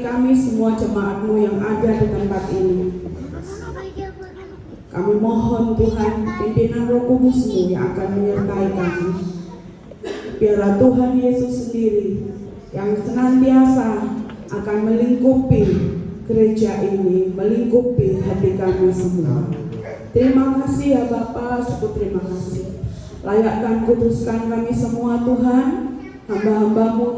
kami semua jemaat-Mu yang ada di tempat ini. Kami mohon Tuhan, pimpinan Roh Kudus-Mu yang akan menyertai kami. Biarlah Tuhan Yesus sendiri yang senantiasa akan melingkupi gereja ini, melingkupi hati kami semua. Terima kasih ya Bapa, syukur terima kasih. Layakkan kuduskan kami semua Tuhan, hamba-hamba-Mu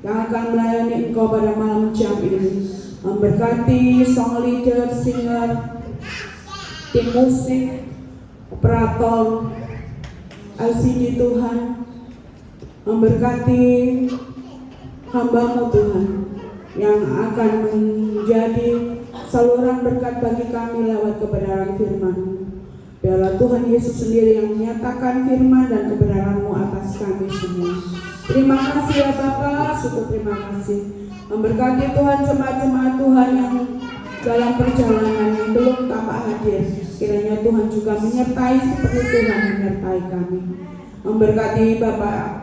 yang akan melayani Engkau pada malam jam ini. Memberkati song leader, singer, tim musik, operator, LCD Tuhan. Memberkati hamba-Mu Tuhan yang akan menjadi saluran berkat bagi kami lewat kebenaran firman-Mu. Biarlah Tuhan Yesus sendiri yang menyatakan firman dan kebenaran-Mu atas kami semua. Terima kasih ya Bapa, syukur terima kasih. Memberkati Tuhan jemaat-jemaat Tuhan yang dalam perjalanan yang belum tampak hadir. Kiranya Tuhan juga menyertai seperti Tuhan menyertai kami. Memberkati Bapak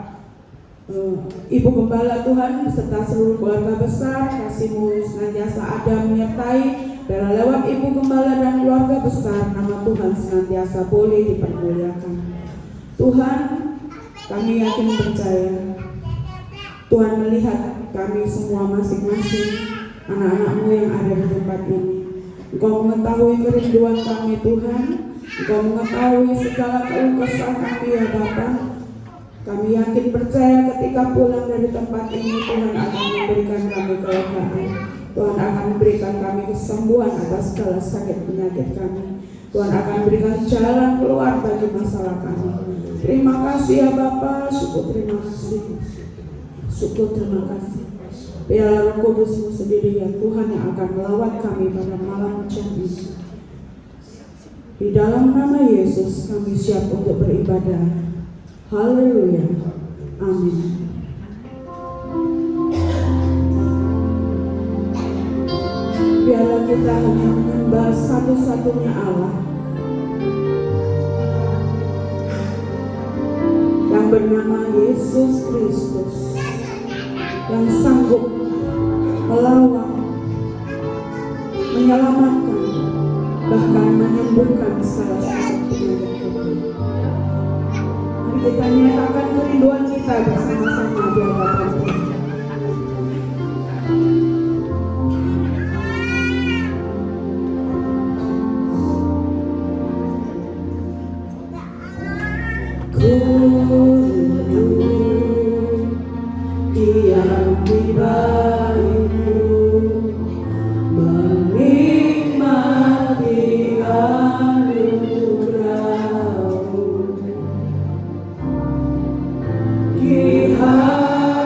Ibu Gembala Tuhan beserta seluruh keluarga besar, kasih-Mu senantiasa ada menyertai. Biarlah lewat Ibu Gembala dan keluarga besar, nama Tuhan senantiasa boleh dipermuliakan. Tuhan, kami yakin percaya Tuhan melihat kami semua masing-masing anak-anak-Mu yang ada di tempat ini. Engkau mengetahui kerinduan kami Tuhan, Engkau mengetahui segala keluh kesah kami ya Bapa. Kami yakin percaya ketika pulang dari tempat ini Tuhan akan memberikan kami kelegaan. Tuhan akan memberikan kami kesembuhan atas segala sakit penyakit kami. Tuhan akan memberikan jalan keluar bagi masalah kami. Terima kasih ya Bapa, syukur terima kasih. Syukur terima kasih. Biarlah Roh Kudus-Mu sendiri ya Tuhan yang akan melawat kami pada malam jam ini. Di dalam nama Yesus kami siap untuk beribadah. Haleluya. Amin. Biarlah kita hanya menyembah satu-satunya Allah yang bernama Yesus Kristus, yang sanggup melawan, menyelamatkan, bahkan menyembuhkan segala sakit penyakit kita. Mari kita nyatakan kerinduan kita bersama-sama di hadapan Tuhan. Ku rindu diam di bait-Mu, menikmati anugerah-Mu di hati.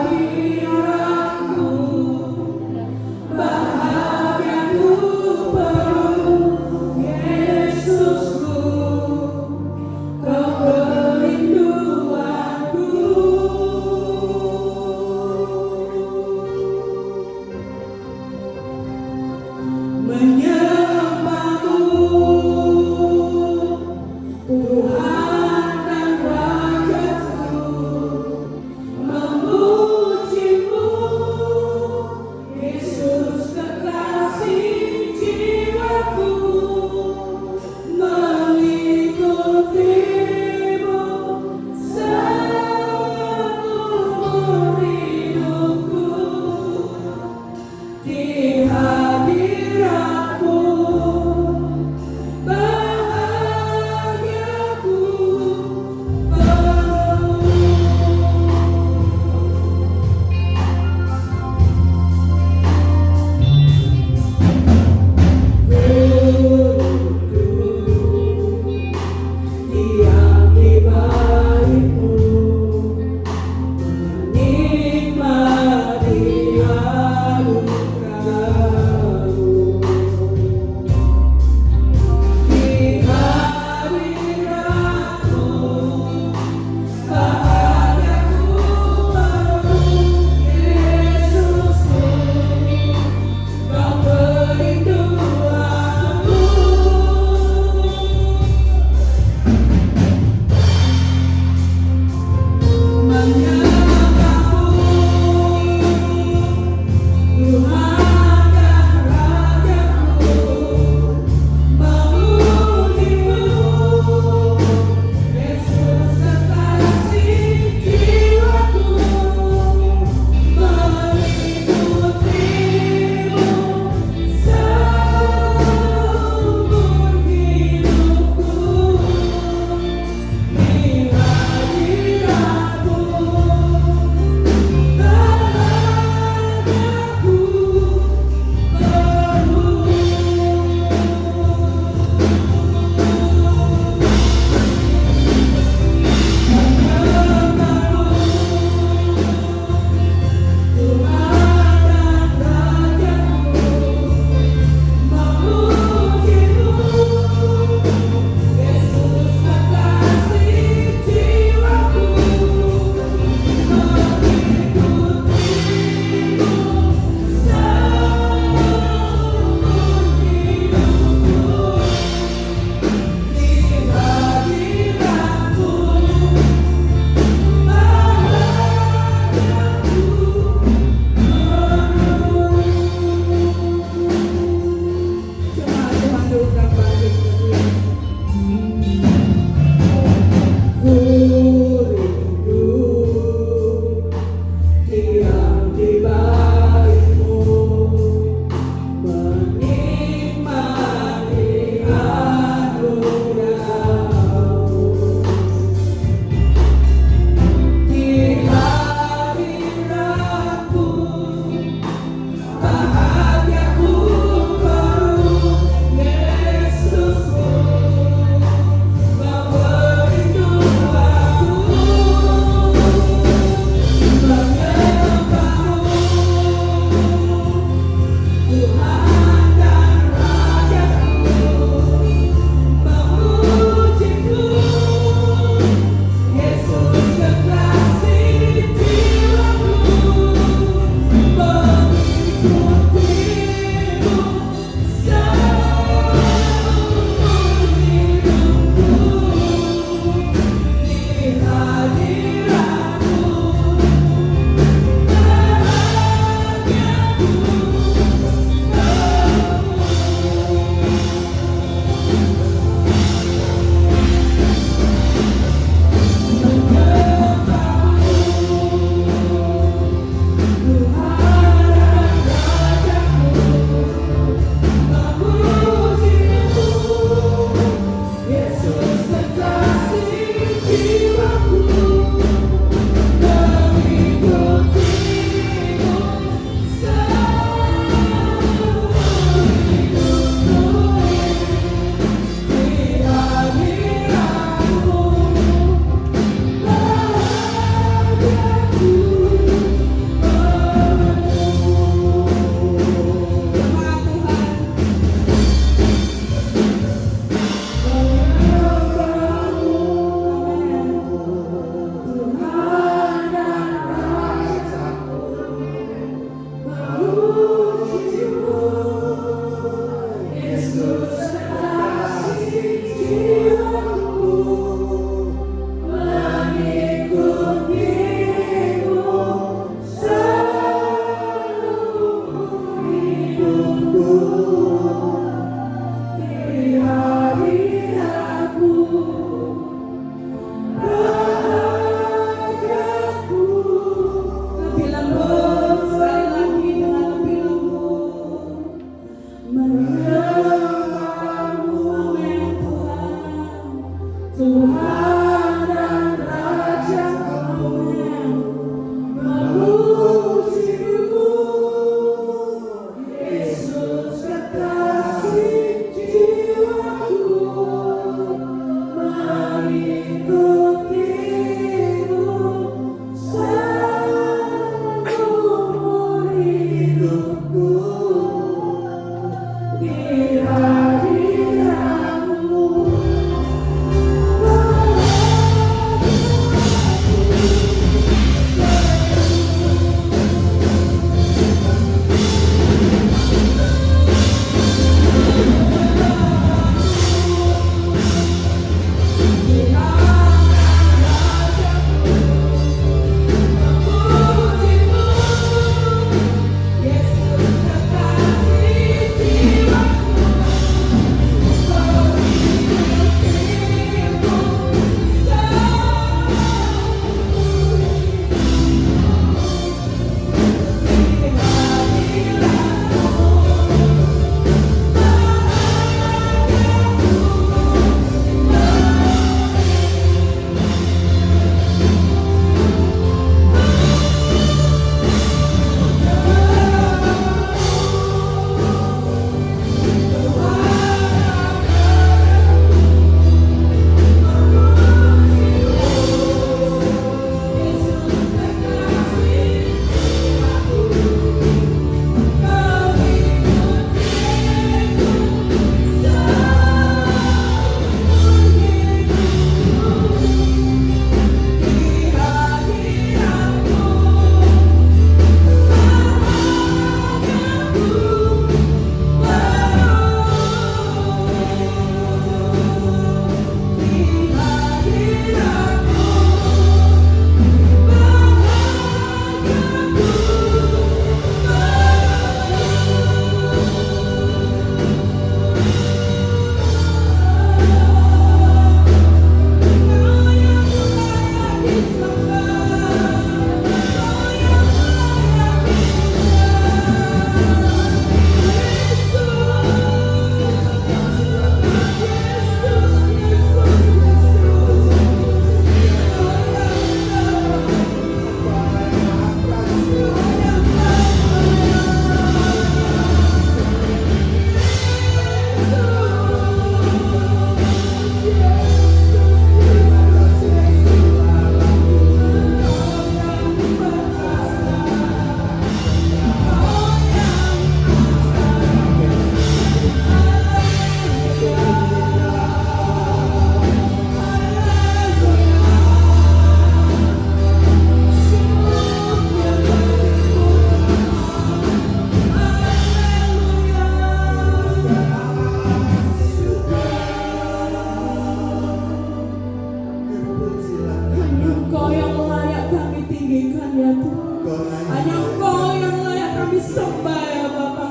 sembah ya Bapa.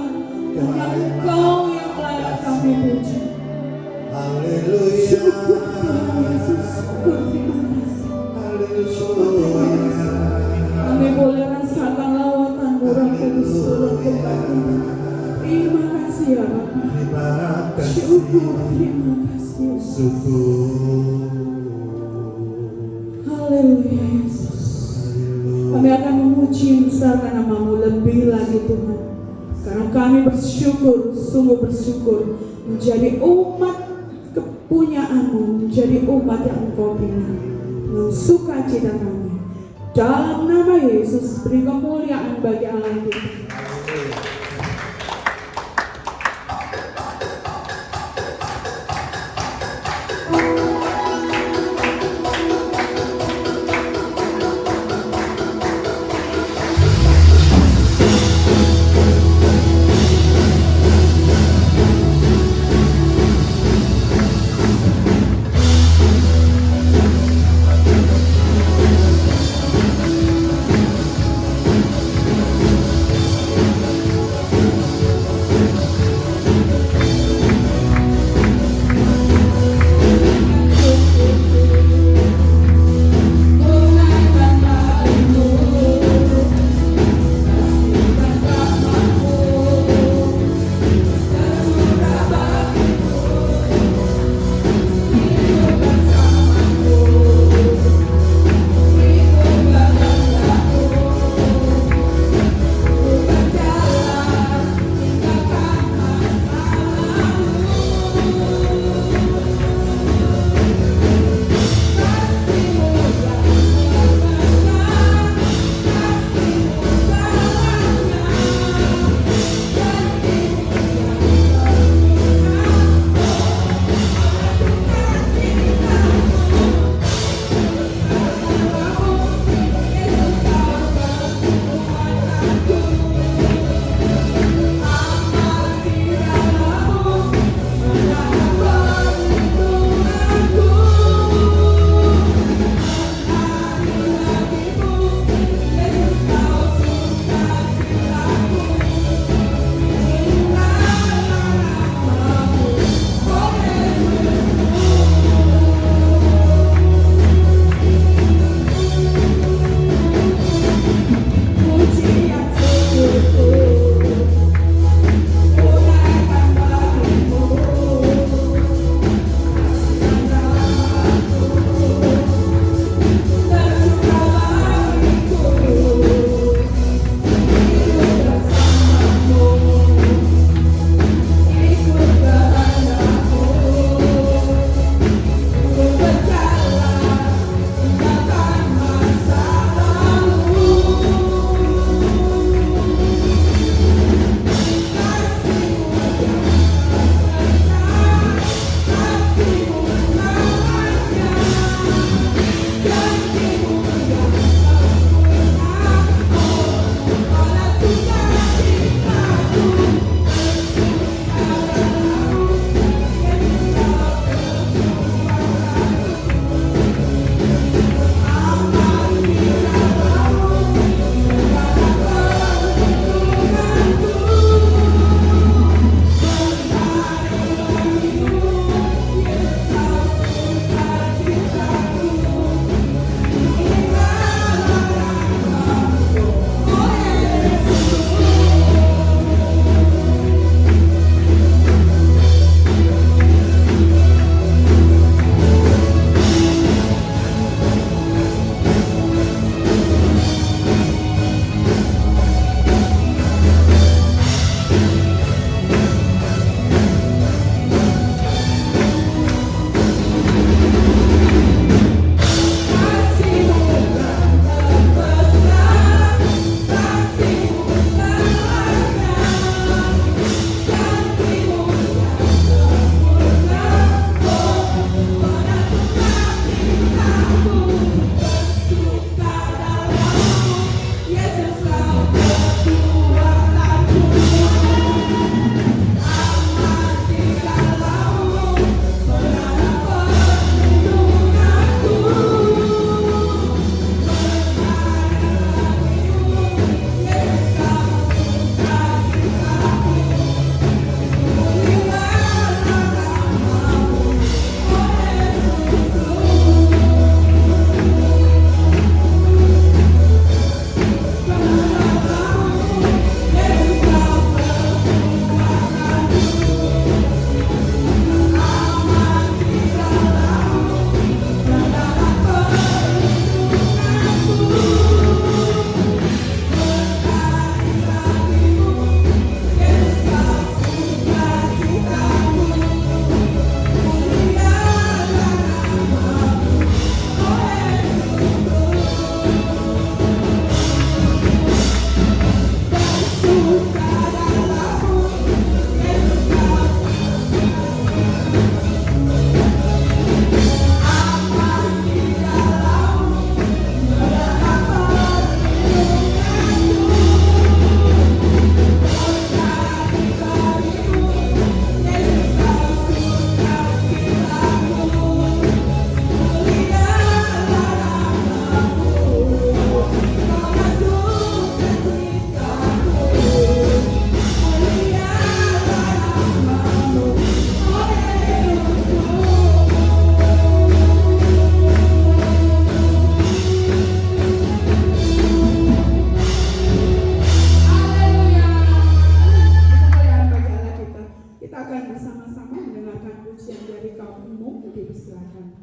Hanya Engkau yang layak kami puji. Haleluya. Syukur Tuhan Yesus. Syukur, terima kasih. Haleluya. Kami boleh rasakan lawatan Roh Kudus turun kembali. Terima kasih ya Bapa. Terima kasih. Syukur, terima kasih. Syukur. Haleluya Yesus. Kami akan memuji membesarkan nama-Mu lebih lagi Tuhan. Karena kami bersyukur, sungguh bersyukur menjadi umat kepunyaan-Mu, menjadi umat yang Engkau pilih. Dengan sukacita kami. Dalam nama Yesus beri kemuliaan bagi Allah kita. Silakan.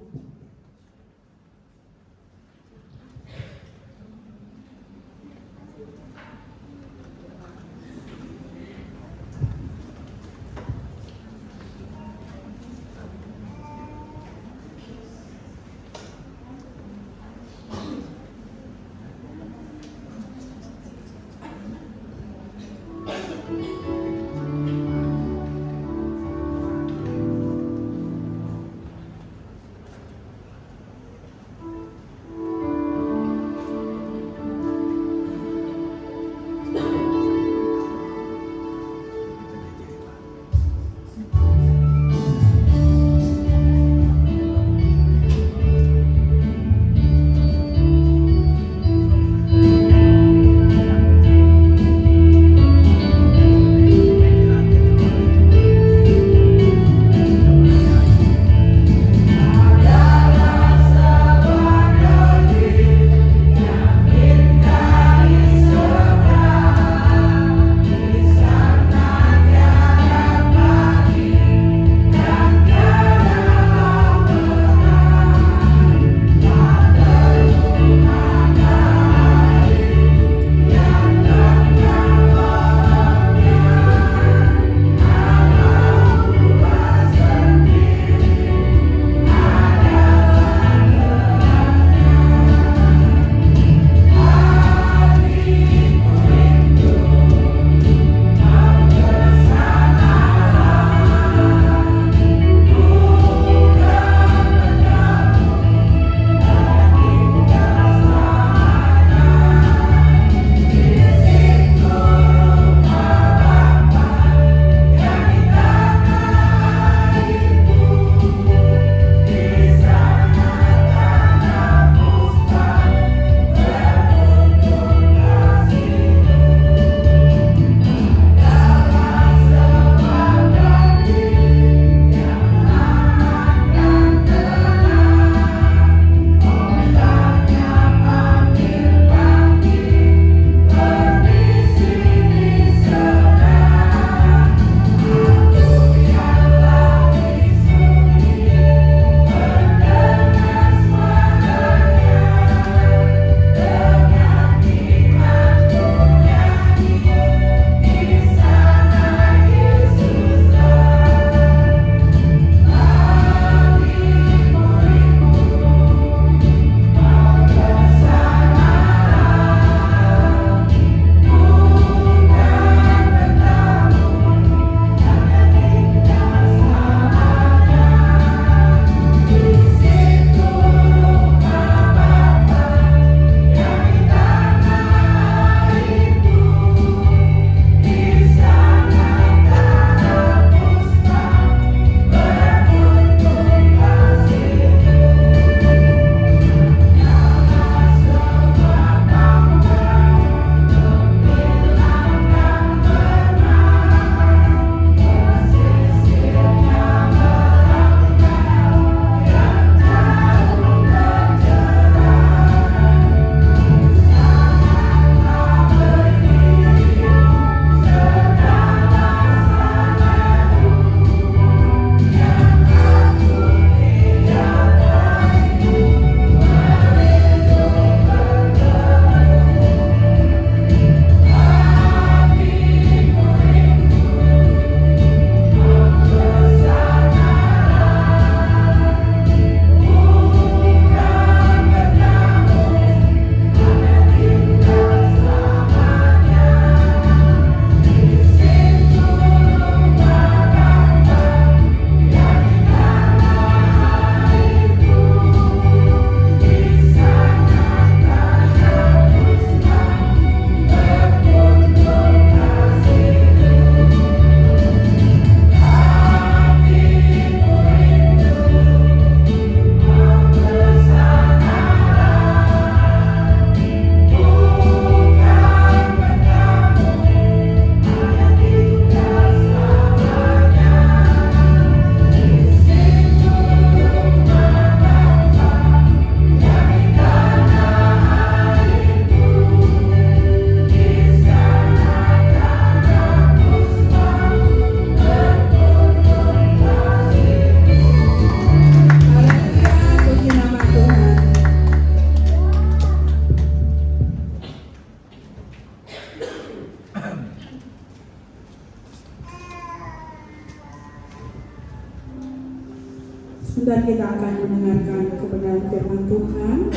Sebentar kita akan mendengarkan kebenaran firman Tuhan.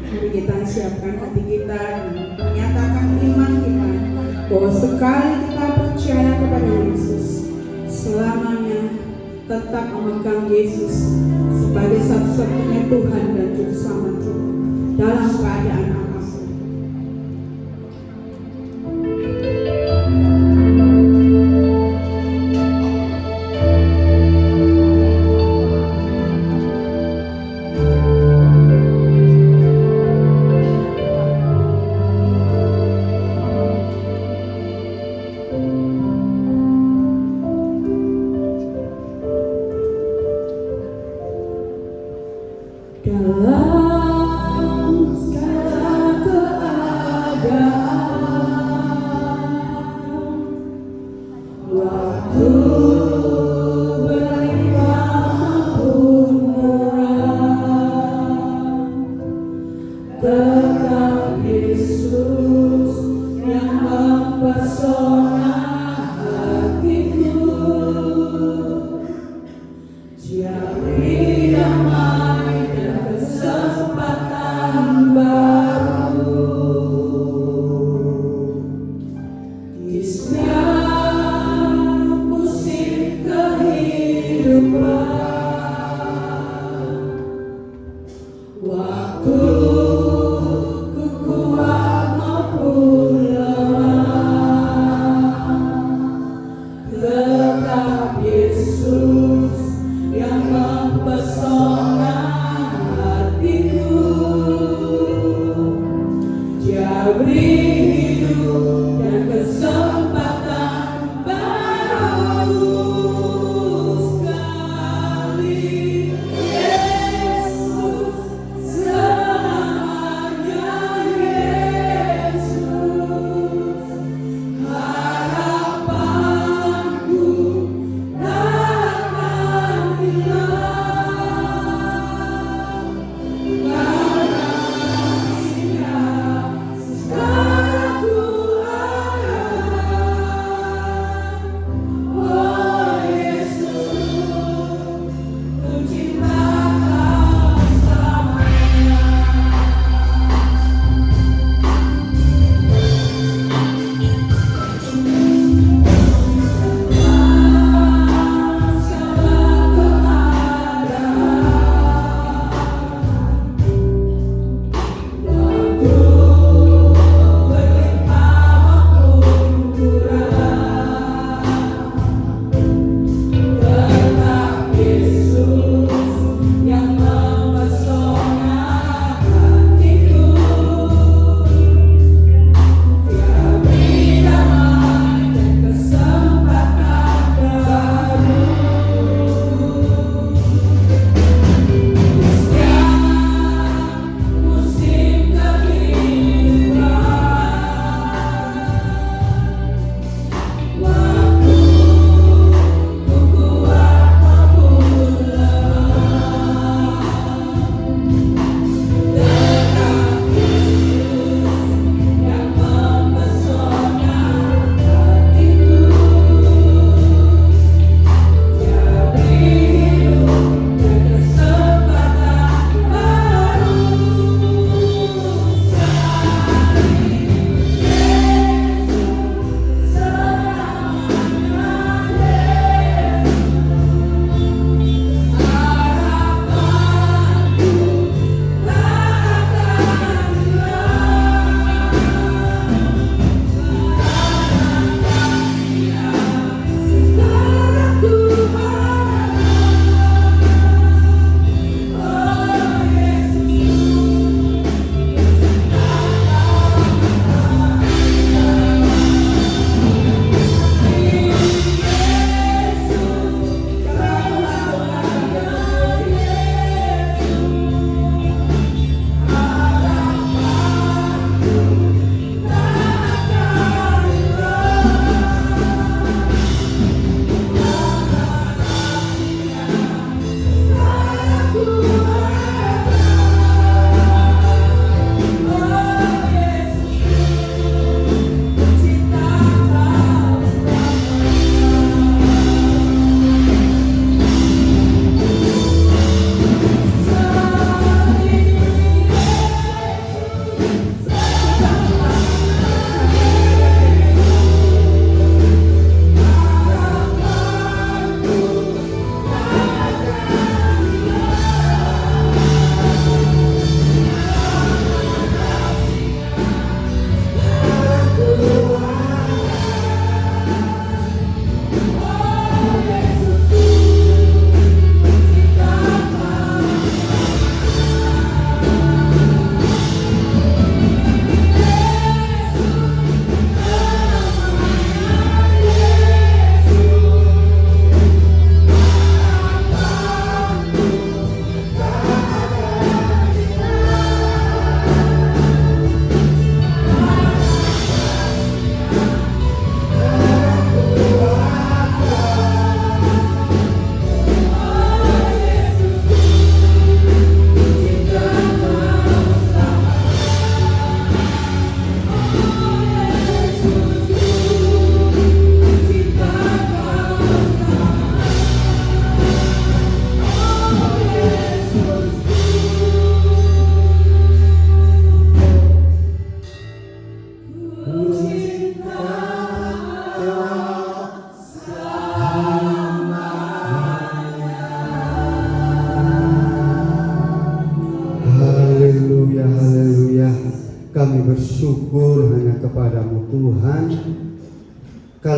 Mari kita siapkan hati kita dan menyatakan iman kita bahwa sekali kita percaya kepada Yesus, selamanya tetap memegang Yesus sebagai satu-satunya Tuhan dan Juru Selamat kita dalam keadaan apapun. Dalam segala keadaan, waktu berlimpah maupun murah, tetap Yesus yang mempesona hatiku. Cari damai dan kesempatan baru, di setiap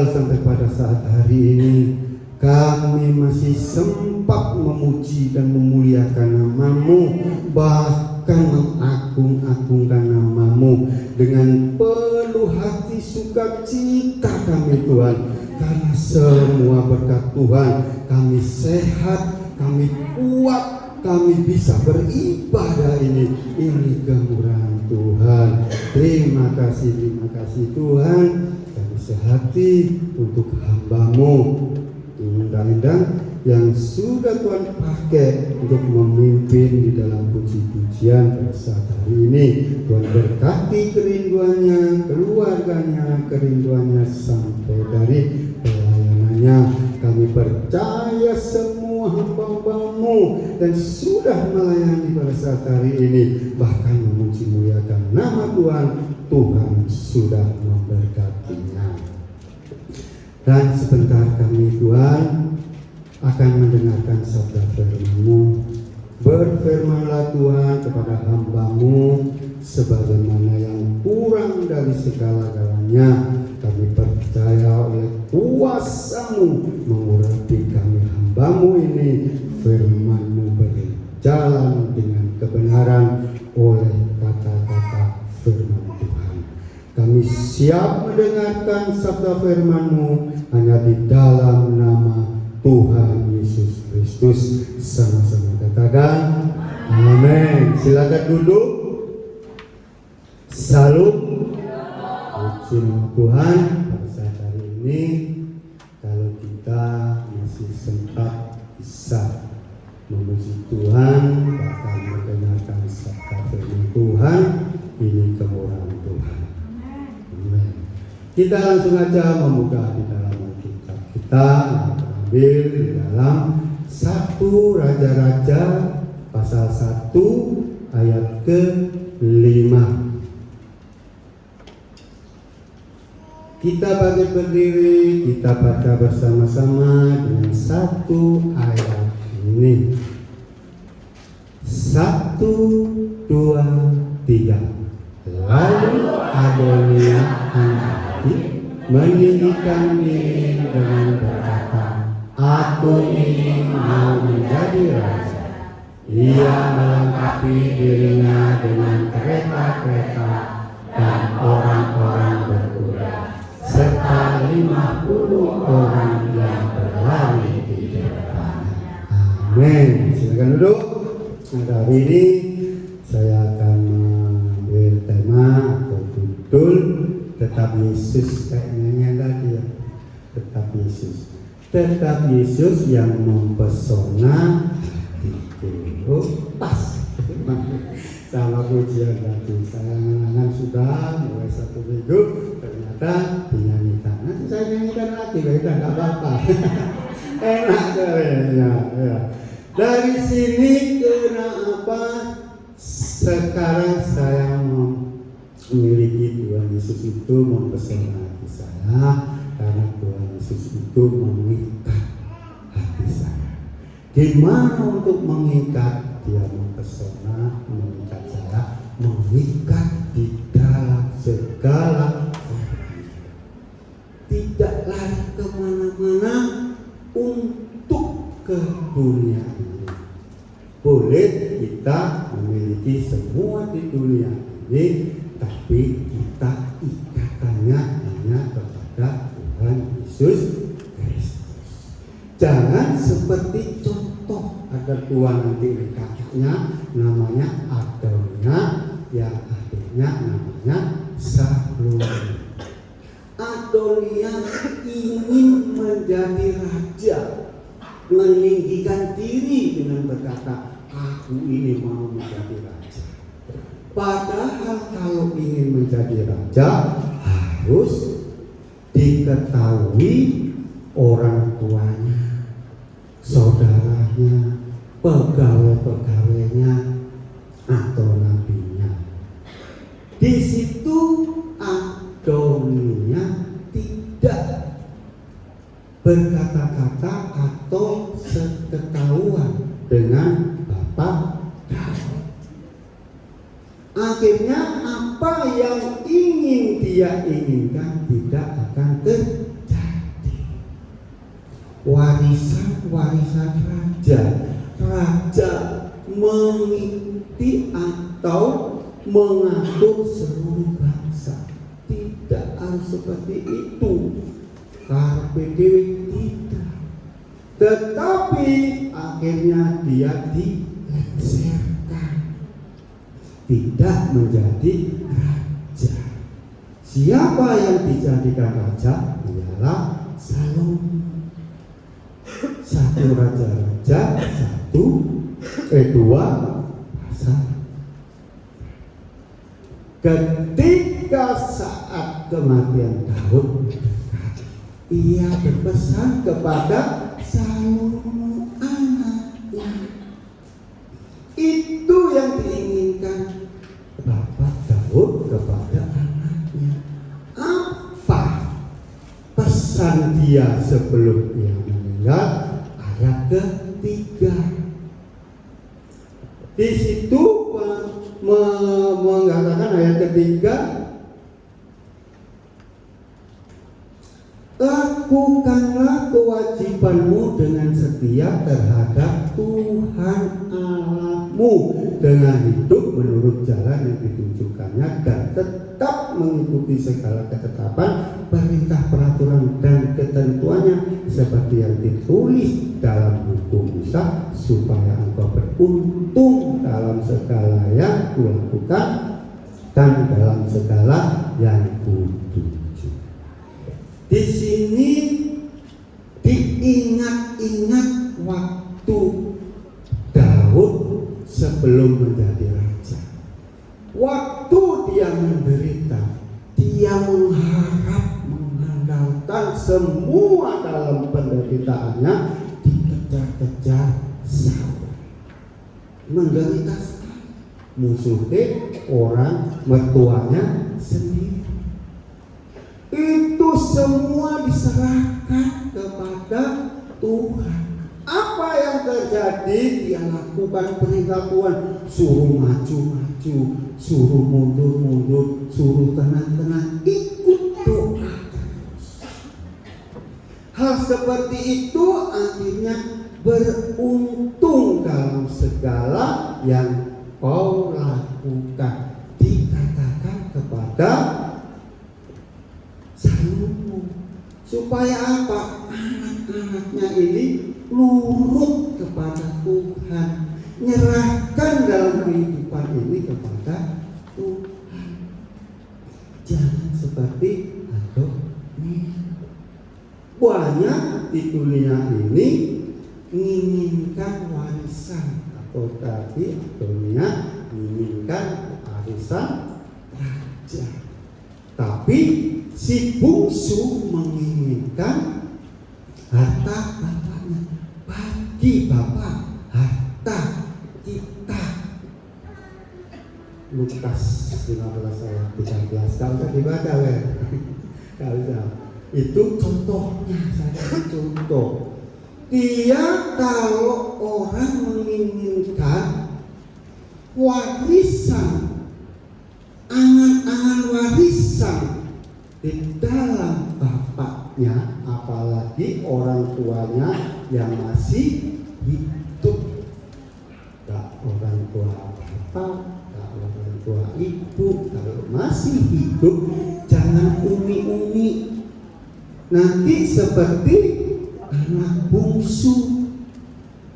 tinggal sampai pada saat hari ini kami masih sempat memuji dan memuliakan nama-Mu, bahkan mengagung-agungkan nama-Mu dengan penuh hati sukacita kami Tuhan, karena semua berkat Tuhan kami sehat, kami kuat, kami bisa beribadah ini kemurahan Tuhan. Terima kasih Tuhan. Kami sehati untuk hamba-Mu Indang-Indang yang sudah Tuhan pakai untuk memimpin di dalam puji-pujian pada saat hari ini. Tuhan berkati kerinduannya, keluarganya, kerinduannya sampai dari pelayanannya. Kami percaya semua hamba-hamba-Mu dan sudah melayani pada saat hari ini, bahkan memuji muliakan nama Tuhan. Tuhan sudah memberkatinya. Dan sebentar kami Tuhan akan mendengarkan sabda firman-Mu. Berfirmanlah Tuhan kepada hamba-Mu sebagaimana yang kurang dari segala-galanya. Kami percaya oleh kuasa-Mu mengurapi kami hamba-Mu ini. Firman-Mu berjalan dengan kebenaran oleh kata-kata firman Tuhan. Kami siap mendengarkan sabda firman-Mu hanya di dalam nama Tuhan Yesus Kristus. Sama-sama katakan amin. Silakan duduk. Salam. Puji nama Tuhan. Pada saat hari ini, kalau kita masih sempat bisa memuji Tuhan, bahkan mendengarkan sabda firman Tuhan, ini kemurahan Tuhan. Amin. Kita langsung aja membuka di dalam Alkitab kita yang terambil di dalam 1 Raja-Raja pasal 1 ayat ke-5. Kita bangkit berdiri, kita baca bersama-sama dengan 1 ayat ini. 1, 2, 3. Lalu Adonia Hagiti meninggikan diri dengan berkata, "Aku ingin mau menjadi raja." Ia melengkapi dirinya dengan kereta-kereta dan orang-orang berkuda, serta 50 orang yang berlari di depannya. Amin. Silakan duduk. Nah, hari ini saya akan mengambil tema atau judul Tetap Yesus, kayak nyanyian tadi ya. Tetap Yesus. Tetap Yesus yang mempesona hatiku. Oh, pas sama pujian tadi. Saya menangan sudah mulai 1 minggu, ternyata dinyanyikan. Nanti saya nyanyikan lagi, udah nggak apa-apa. Enak kayaknya. Ya. Dari sini kenapa sekarang saya memiliki Tuhan Yesus itu mempesona hati saya, karena Tuhan Yesus itu mengikat hati saya. Gimana untuk mengikat? Dia mempesona, mengikat saya, mengikat di dalam segala firman. Tidak lari kemana-mana untuk ke dunia ini. Boleh kita memiliki semua di dunia ini, tapi kita ikatannya hanya kepada Tuhan Yesus Kristus. Jangan seperti contoh, ada Tuhan nanti di kakaknya namanya Adonia, yang adiknya namanya Salomo. Adonia ingin menjadi raja, meninggikan diri dengan berkata, "Aku ini mau menjadi raja." Padahal kalau ingin menjadi raja harus diketahui orang tuanya, saudaranya, pegawai-pegawainya, atau nabinya. Di situ Adonia tidak berkata-kata atau seketahuan dengan Bapak Daud. Akhirnya apa yang ingin dia inginkan tidak akan terjadi. warisan raja. Raja mengikuti atau mengatur seluruh bangsa. Tidak harus seperti itu. Karpe dewe tidak. Tetapi akhirnya dia dilengsarkan, tidak menjadi raja. Siapa yang dijadikan raja? Ialah Salomo. 1 Raja-Raja 2 pasal. Ketika saat kematian Daud, ia berpesan kepada Salomo anaknya. Itu yang diinginkan Bapak Daud kepada anaknya. Apa pesan dia sebelum ia meninggal? Ayat ketiga. Di situ mengatakan ayat ketiga, lakukanlah kewajibanmu dengan setia terhadap Tuhan Allahmu dengan hidup menurut jalan yang ditunjukkannya dan tetap mengikuti segala ketetapan, perintah, peraturan dan ketentuannya seperti yang ditulis dalam hukum Musa, supaya engkau beruntung dalam segala yang kulakukan dan dalam segala yang kutuju. Di sini diingat-ingat waktu Daud sebelum menjadi raja. Waktu dia menderita, dia mengandalkan semua dalam penderitaannya, dikejar-kejar Saul. Menderita sekali. Musuhnya orang mertuanya sendiri. Itu semua diserahkan kepada Tuhan. Apa yang terjadi? Dia lakukan perintah Tuhan, suruh maju-maju, suruh mundur-mundur, suruh tenang-tenang, ikut doa terus. Hal seperti itu akhirnya beruntung dalam segala yang kau lakukan. Dikatakan kepada Salomo, supaya apa? Anak-anaknya ini nurut kepada Tuhan, nyerahkan dalam kehidupan ini kepada Tuhan. Jangan seperti Adoniya. Banyak di dunia ini menginginkan warisan, atau tadi Adoniya menginginkan warisan raja. Tapi si bungsu menginginkan harta bapaknya. Bagi bapak harta kita. Lukas 15 ayat 13. Kalau usah dibaca ya. Kalau usah. Itu contohnya, saya contoh. Dia kalau orang menginginkan warisan, angan-angan warisan di dalam bapaknya, apalagi orang tuanya yang masih hidup. Tak orang tua bapak, tak orang tua ibu, kalau masih hidup jangan umi-umi. Nanti seperti anak bungsu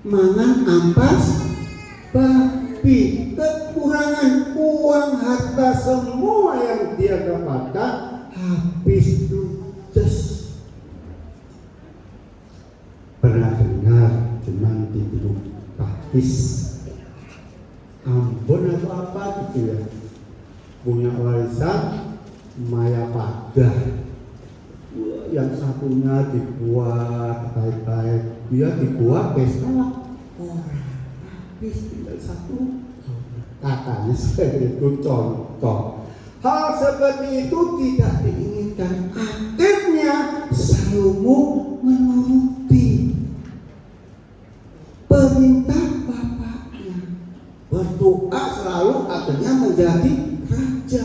mangan ampas babi, kekurangan uang, harta semua yang dia dapatkan habis ludes. Pernah dengar cuman di Gunung Pakis, Ambon atau apa gitu ya, punya warisan Mayapada. Yang satunya dibuat baik-baik, dia dibuat pesta orang habis tinggal satu. Katanya seperti itu contoh. Hal seperti itu tidak diinginkan. Akhirnya Salomo menuruti perintah bapaknya, berdoa selalu, akhirnya menjadi raja.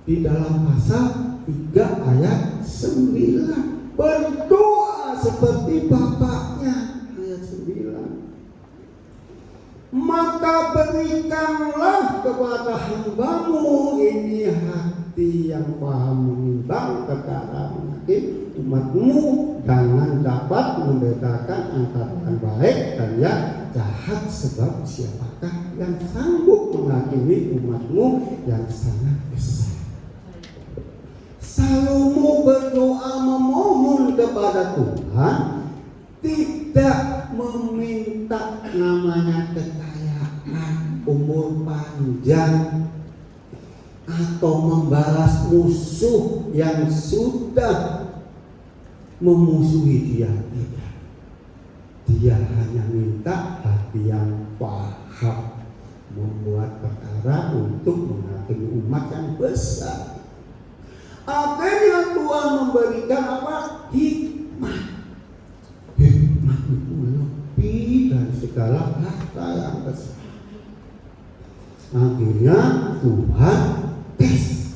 Di dalam pasal 3 ayat 9, berdoa seperti bapaknya. Ayat 9. Maka berikanlah kepada hambamu ini hati yang paham menimbang perkara mengakhir umatmu, jangan dapat membedakan antara yang baik dan yang jahat, sebab siapakah yang sanggup menghakimi umatmu yang sangat besar. Salomo berdoa memohon kepada Tuhan, tidak meminta namanya kekayaan, umur panjang, atau membalas musuh yang sudah memusuhi dia. Tidak. Dia hanya minta hati yang paham, membuat perkara untuk menghakimi umat yang besar. Akhirnya Tuhan memberikan apa? Hikmat. Hikmat itu lebih dari segala harta yang besar. Akhirnya Tuhan tes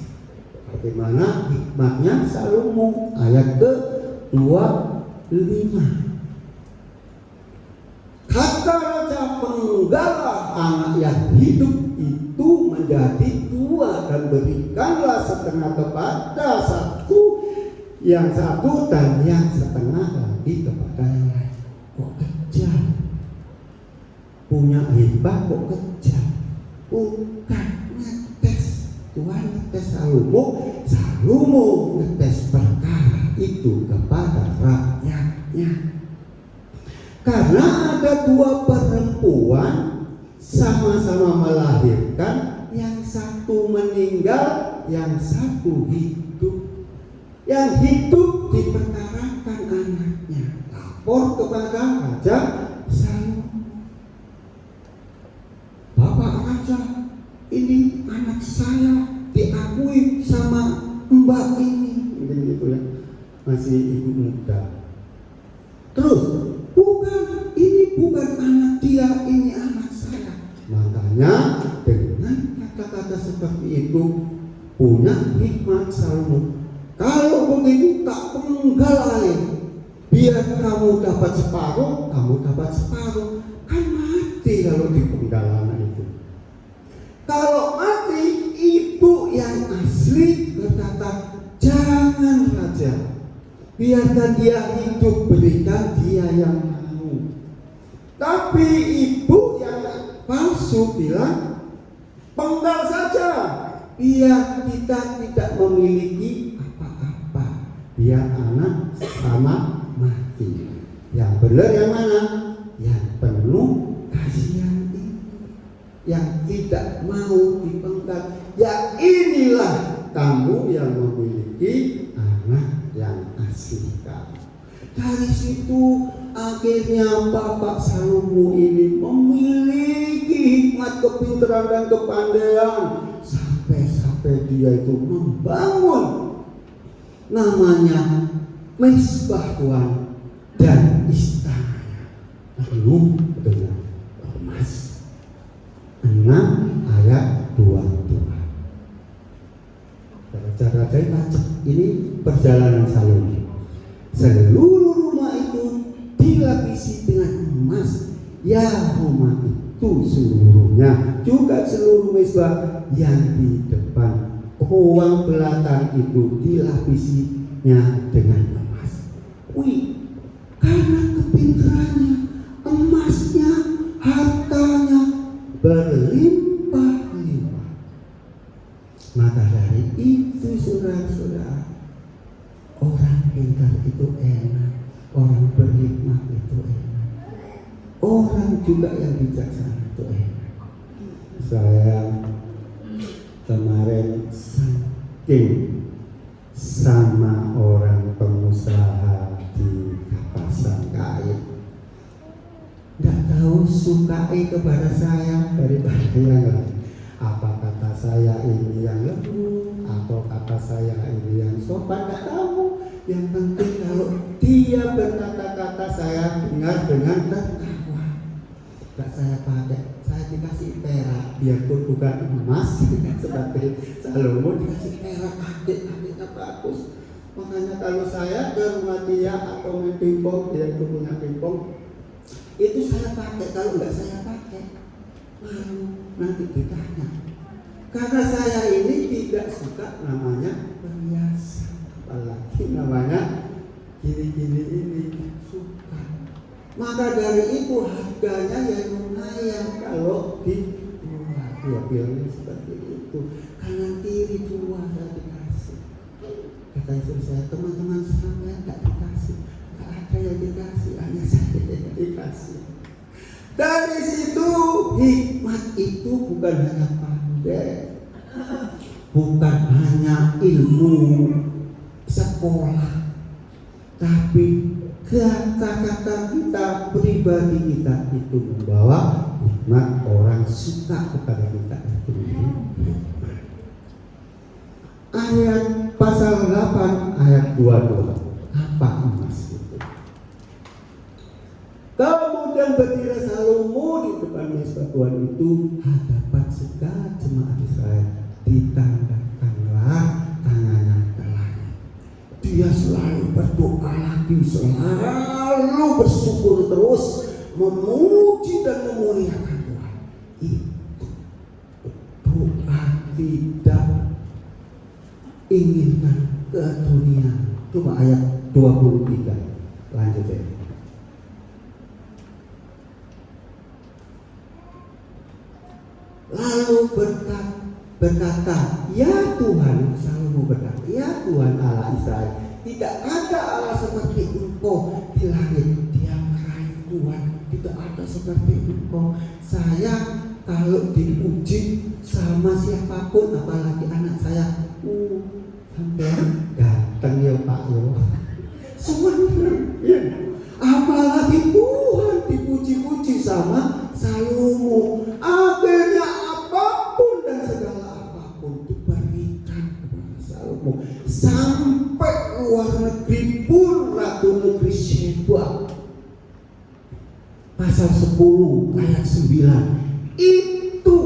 bagaimana hikmatnya Salomo. Ayat ke-25. Kata Raja Penggala, anak yang hidup itu menjadi dua, dan berikanlah setengah kepada yang satu dan yang setengah lagi kepada yang lain. Kok kejam? Punya hebat kok kejam? Bukan, ngetes. Tuhan ngetes Salomo ngetes perkara itu kepada rakyatnya. Karena ada dua perempuan sama-sama melahirkan, yang satu meninggal, yang satu hidup. Yang hidup diperkarakan anaknya, lapor kepada Raja Salomo. Bapak Raja, ini anak saya diakui sama mbak ini. Mungkin gitu ya, masih ibu muda. Terus, ini bukan anak dia, ini anak saya. Makanya dengan kata-kata seperti itu punya hikmat Salomo. Kalau begitu tak penggal air, biar kamu dapat separuh, kamu dapat separuh. Kan mati kalau dipenggal anak itu. Kalau mati, ibu yang asli berkata, jangan Raja, biarkan dia hidup, berikan dia yang mau. Tapi ibu yang palsu bilang, penggal saja, biar kita tidak memiliki apa-apa, biar anak sama mati. Yang benar yang mana? Yang penuh kasihan ini, yang tidak mau dipenggal. Ya inilah kamu yang memiliki anak yang asli kamu. Dari situ akhirnya Bapak Salomo ini memiliki hikmat, kepintaran dan kepandaian, sampai dia itu membangun namanya Mezbah Tuhan dan istananya penuh dengan emas. 6 ayat 22. Raja-raja baca ini perjalanan Salomo. Seluruh rumah itu dilapisi dengan emas. Ya, rumah itu seluruhnya, juga seluruh mezbah yang di depan ruang belakang itu dilapisinya dengan emas. Wih, karena kepintarannya, emasnya, hartanya berlimpah-limpah. Maka dari itu saudara-saudara, orang pintar itu enak, orang berhikmat itu enak, orang juga yang bijaksana itu enak. Saya kemarin saking sama orang pengusaha di kapasan kain, tidak tahu sukai kepada saya daripada yang lain. Apa kata saya ini yang lembut atau kata saya ini yang sopan, tidak tahu. Yang penting kalau dia berkata-kata saya dengar dengan tertawa. Tidak saya pakai, saya dikasih perak, biarpun bukan emas seperti Salomo, dikasih perak, adik-adiknya bagus. Makanya kalau saya ke rumah dia atau main pingpong, dia itu punya pingpong, itu saya pakai. Kalau nggak saya pakai, malu nanti ditanya. Karena saya ini tidak suka namanya perhiasan, apalagi namanya gini-gini ini suka. Maka dari itu harganya yang lumayan kalau dijual. Dia bilangnya seperti itu. Kanan kiri dua saya dikasih. Kata istri saya, teman-teman sampai nggak dikasih, nggak ada yang dikasih, hanya saya yang dikasih. Dari situ hikmat itu bukan hanya pandai, bukan hanya ilmu sekolah, tapi kata-kata kita pribadi kita itu membawa hikmat. Orang suka kepada kita itu hikmat. Ayat pasal 8 ayat 22, apa emas itu? Kemudian berdiri Salomo di depan mezbah Tuhan itu hadapan segala jemaat Israel, ditandakkanlah tangannya ke langit. Dia selalu berdoa lagi, selalu bersyukur terus, memuji dan memuliakan Tuhan. Itu doa tidak inginkan ke dunia. Coba ayat 23 lanjut ya. Lalu berkata, ya Tuhan, Salomo berkata, ya Tuhan Allah Israel, tidak ada Allah seperti Engkau di langit. Dia meraih Tuhan, tidak ada seperti Engkau. Saya kalau dipuji sama siapapun, apalagi anak saya, sampai datang ya Pak yo. Sebenarnya, ya. Apalagi Tuhan dipuji-puji sama Salomo. Akhirnya apapun dan segala apapun diberikan kepada Salomo. Sampai luar negeri pun, ratu negeri Sheba. Pasal 10 ayat 9. Itu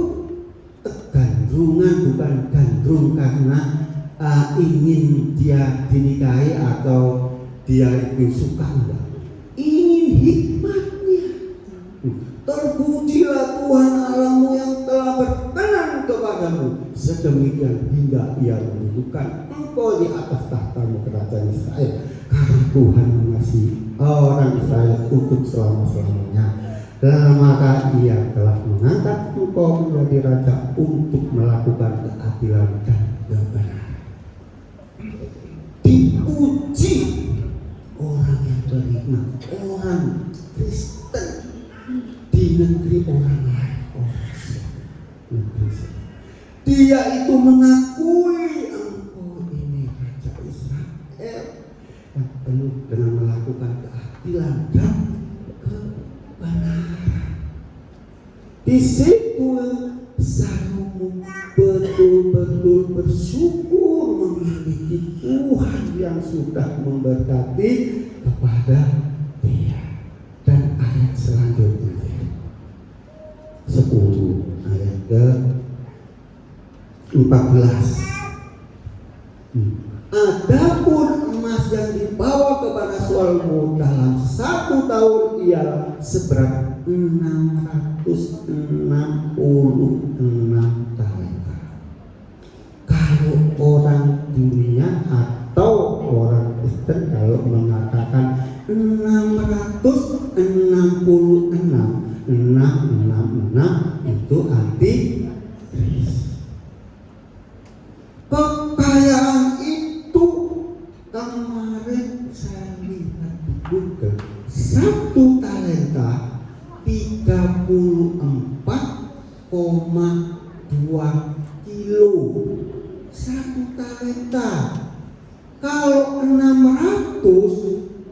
gandrungan, bukan gandrung karena ingin dia dinikahi atau dia itu suka, enggak. Ingin hikmatnya. Terpujilah Tuhan Allahmu yang telah berkenan kepadamu sedemikian hingga ia menundukkan engkau di atas tahtamu kerajaan Israel. Karena Tuhan mengasihi orang Israel untuk selama-selamanya, dan maka ia telah mengangkat engkau menjadi raja untuk melakukan keadilan dan kebenaran. Dipuji orang yang beriman, orang Kristen di negeri orang lain, dia itu mengakui engkau ini raja Israel yang penuh dengan melakukan keadilan dan kebenaran. Di situ Salomo betul-betul bersyukur memiliki Tuhan yang sudah memberkati kepada dia. Dan ayat selanjutnya 10 ayat ke 14. Adapun emas yang dibawa kepada Salomo dalam 1 tahun ialah seberat 666 talenta. Kalau orang dunia atau orang Kristen kalau mengatakan 666 itu anti Kristus. Kekayaan itu kemarin saya lihat di Google, 1 talenta 34,2 kilo. 1 talenta. Kalau 600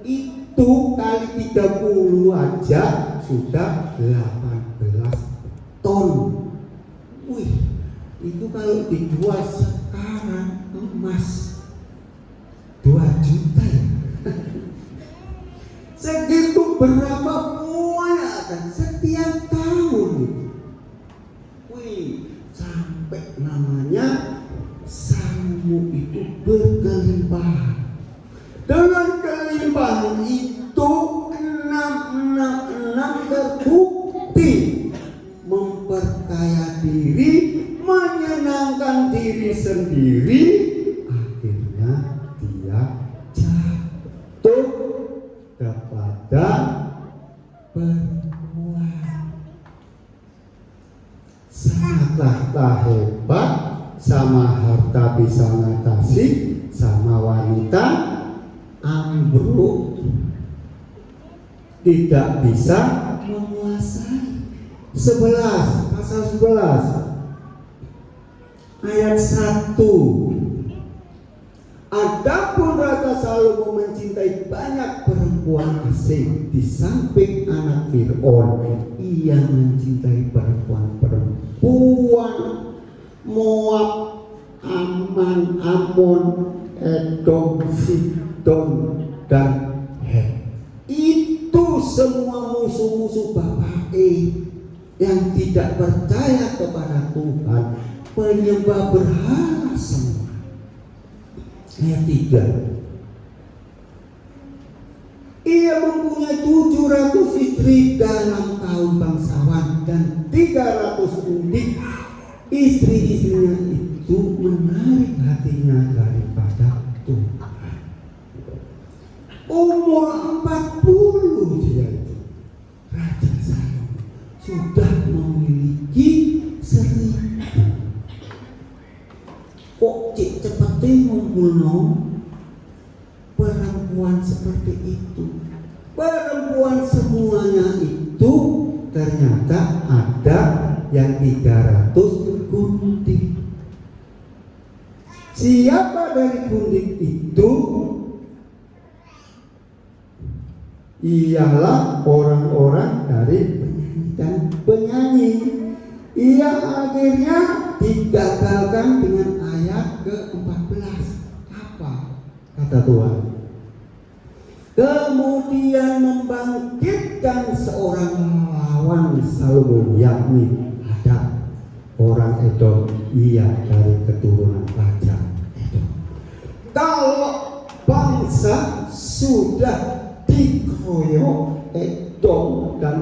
itu kali 30 aja sudah 18 ton. Wih, itu kalau dijual sekarang emas 2 juta ya. Segitu berapa muanya kan setiap tahun itu. Wih, sampai namanya Salomo itu berkelimpahan. diri sendiri, akhirnya dia jatuh kepada perempuan. Sangatlah hebat, sama harta bisa ngatasi, sama wanita ambruk, tidak bisa menguasai. 11, pasal 11 ayat 1. Adapun Raja Salomo mencintai banyak perempuan asing di samping anak Fir'aun. Ia mencintai perempuan Moab, Aman, Amon, Edom, Sidon, dan Het. Itu semua musuh-musuh Bapak yang tidak percaya kepada Tuhan, penyembah berhala semua. Ayat 3. Ia mempunyai 700 istri dalam kaum bangsawan dan 300 undik. Istri-istrinya itu menarik hatinya daripada Tuhan. Umur 40 dia itu, Raja Salomo sudah memiliki 1000. Kok cik cepetnya ngumpulno perempuan seperti itu? Perempuan semuanya itu ternyata ada yang 300 gunting. Siapa dari gunting itu? Ialah orang-orang dari penyanyi dan penyanyi. Ia akhirnya digagalkan dengan ayat ke-14. Apa kata Tuhan? Kemudian membangkitkan seorang lawan Salomo, yakni Hadad, orang Edom. Ia dari keturunan Raja Edom. Kalau bangsa sudah dikeroyok Edom dan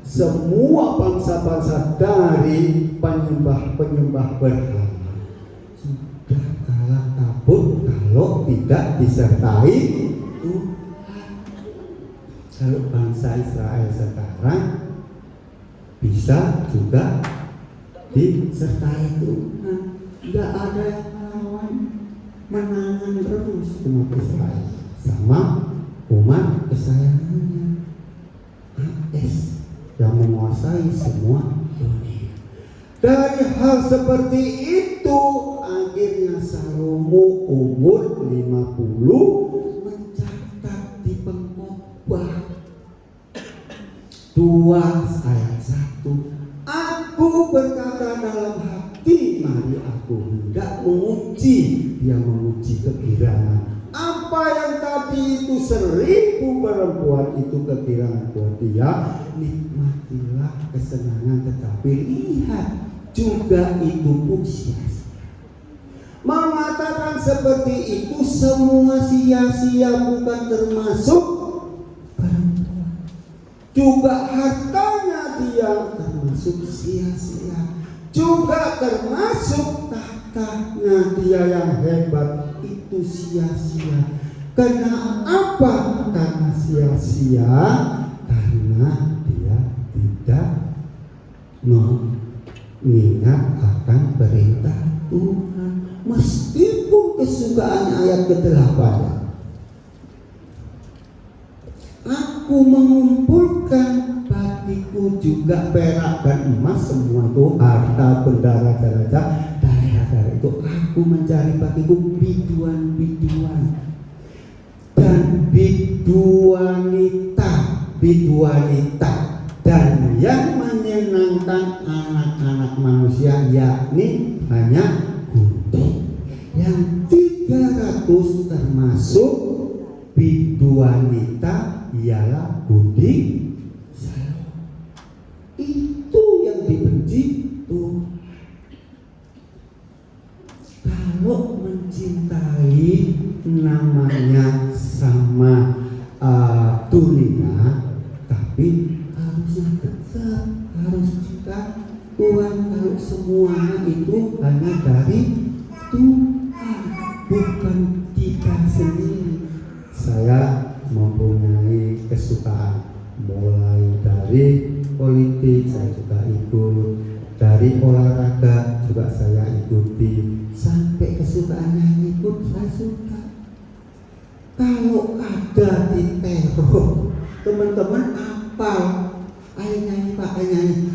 semua bangsa-bangsa dari penyembah-penyembah berhala, sudah kalah kabut kalau tidak disertai Tuhan. Kalau bangsa Israel sekarang bisa juga disertai Tuhan, tidak ada yang melawan, menangan terus umat Israel sama umat kesayangannya AS yang menguasai semua dunia. Dari hal seperti itu akhirnya Salomo umur 50 mencatat di pengkhotbah 2 ayat 1. Aku berkata dalam hati, mari aku hendak menguji. Dia menguji kegirangan. Apa yang tadi itu 1000 perempuan itu kegirangan buat dia. Nikmatilah kesenangan, tetapi lihat juga itu pun sia-sia. Mengatakan seperti itu semua sia-sia, bukan termasuk perempuan. Juga hartanya dia termasuk sia-sia. Juga termasuk tahtanya dia yang hebat itu sia-sia. Karena apa? Karena sia-sia, karena dia tidak mengingat akan perintah Tuhan. Meskipun kesukaannya ayat ke-8, aku mengumpulkan bagiku juga perak dan emas, semua itu harta benda raja-raja, daerah-daerah itu aku mencari bagiku biduan-biduan dan biduanita dan yang menyenangkan anak-anak manusia, yakni hanya gunting. Yang 300 termasuk biduanita ialah gunting Salomo. Itu yang dibenci Tuhan. Kalau mencintai namanya sama dunia, tapi harusnya tetap harus cinta Tuhan. Kalau semuanya itu hanya dari kesukaan. Mulai dari politik saya juga ikut, dari olahraga juga saya ikuti, sampai kesukaan nyanyi pun saya suka. Kalau ada di teror, teman-teman apal, ayo nyanyi Pak, ayo nyanyi.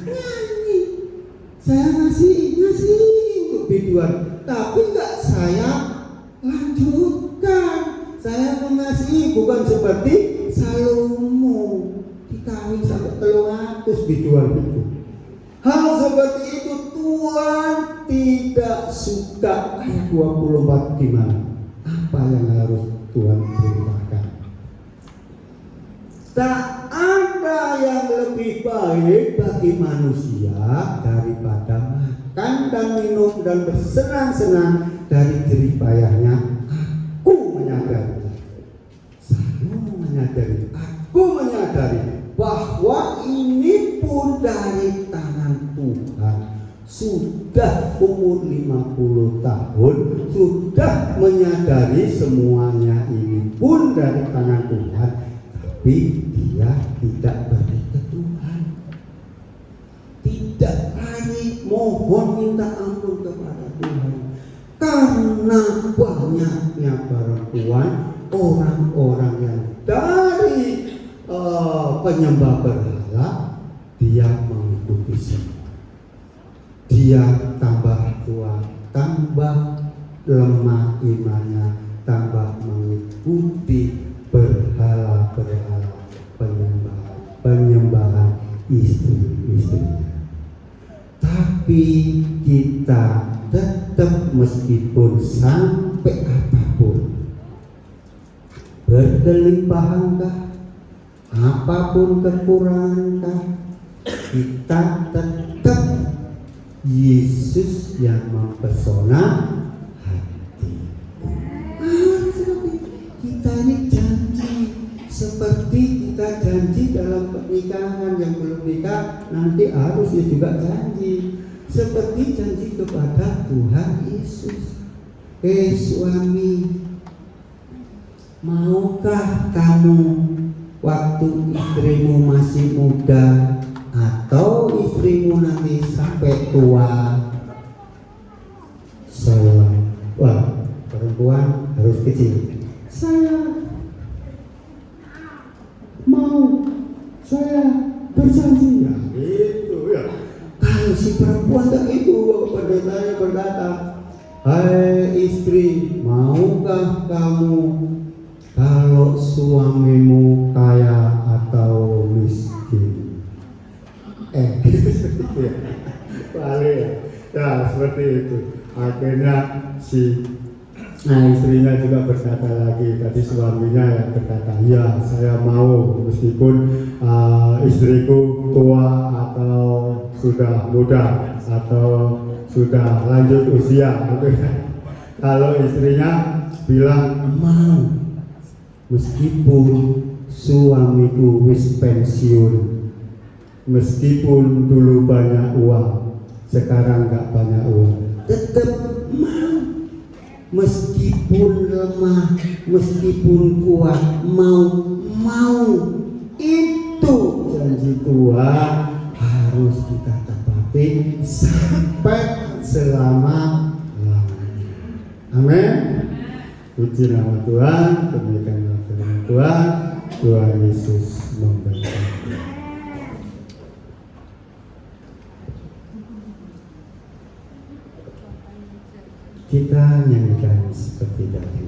Saya ngasih untuk biduan, tapi nggak saya lanjutkan. Saya mengasihi bukan seperti Salomo dikawin sampai 300 biduan itu. Hal seperti itu Tuhan tidak suka. Ayat 24 gimana? Apa yang harus Tuhan perintahkan? Tak ada yang lebih baik bagi manusia daripada makan dan minum dan bersenang-senang dari jerih payahnya. Aku menyadari, aku menyadari bahwa ini pun dari tangan Tuhan. Sudah umur 50 tahun, sudah menyadari semuanya ini pun dari tangan Tuhan, tapi dia tidak beri ke Tuhan, tidak lagi mohon minta ampun kepada Tuhan, karena banyaknya perempuan orang-orang yang dari penyembah berhala, dia mengikuti semua. Dia tambah tua, tambah lemah imannya, tambah mengikuti berhala-berhala penyembahan istri-istrinya. Tapi kita tetap meskipun sampai apapun, berkelimpahankah, apapun kekurangankah, kita tetap Yesus yang mempesona hati. Kita ini janji seperti kita janji dalam pernikahan, yang belum nikah nanti harusnya juga janji seperti janji kepada Tuhan Yesus. Suami, maukah kamu waktu istrimu masih muda atau istrimu nanti sampai tua? Saya, perempuan harus kecil. Saya mau, saya berjanji. Ya, itu ya. Kalau si perempuan tak itu, pendetanya berkata, hai istri, maukah kamu kalau suamimu kaya atau miskin? Balik ya, seperti itu. Akhirnya istrinya juga berkata lagi, tadi suaminya yang berkata, ya saya mau meskipun istriku tua atau sudah muda atau sudah lanjut usia. Kalau istrinya bilang mau, meskipun suamiku wis pensiun, meskipun dulu banyak uang, sekarang nggak banyak uang, tetap mau. Meskipun lemah, meskipun kuat, mau. Itu janji Tuhan harus kita tepati sampai selama-lamanya. Amin. Puji nama Tuhan, demikianlah firman Tuhan. Tuhan Yesus memberkati. Kita nyanyikan seperti tadi.